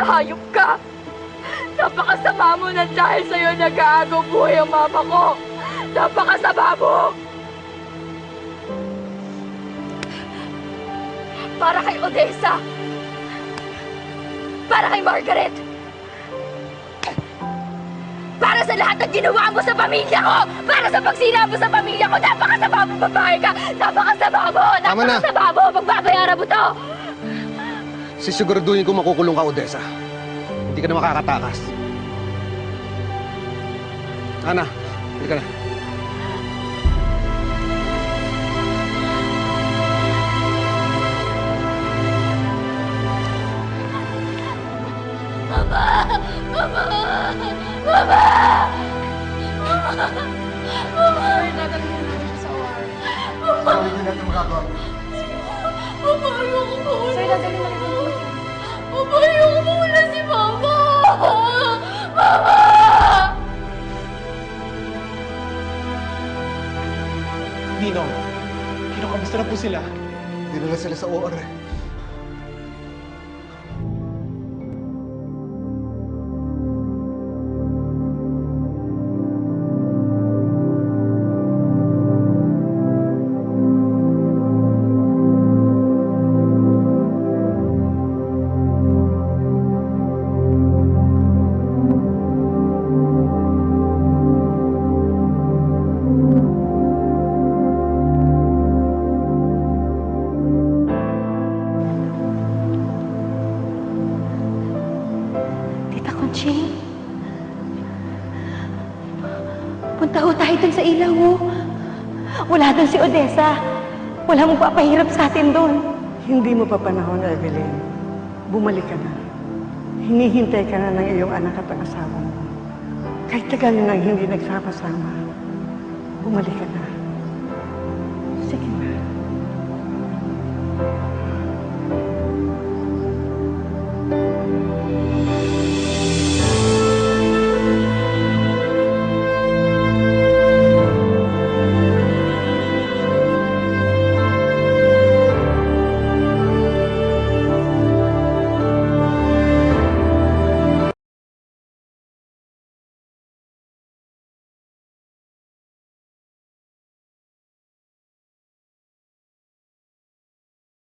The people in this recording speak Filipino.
Odessa, hayop ka! Napakasama mo na dahil sa'yo nag-aagaw buhay ang mama ko! Napakasama mo! Para kay Odessa! Para kay Margaret! Para sa lahat ng ginawa mo sa pamilya ko! Para sa pagsira mo sa pamilya ko! Napakasama mo, babae ka! Napakasama mo! Napakasama mo! Pagbabayaran mo to! Sisiguraduhin ko makukulong ka, Odessa. Hindi ka na makakatakas. Ana, hindi ka na. Mama! Mama! Mama! Mama! Dadalhin namin siya sa OR. Mama! Hindi natin magagawa. Mama, ayoko muna. Sir, dadalhin namin siya. Mama, ayoko muna si Mama! Mama! Ninong, kamusta na po sila? Dinala sila sa OR eh. Punta ho tayo dun sa ilaw, ho. Wala dun si Odessa. Wala mong papahirap sa atin dun. Hindi mo pa panahon, Evelyn. Bumalik ka na. Hinihintay ka na ng iyong anak at ang asawa mo. Kahit tagal nang hindi nagsama-sama, bumalik ka na.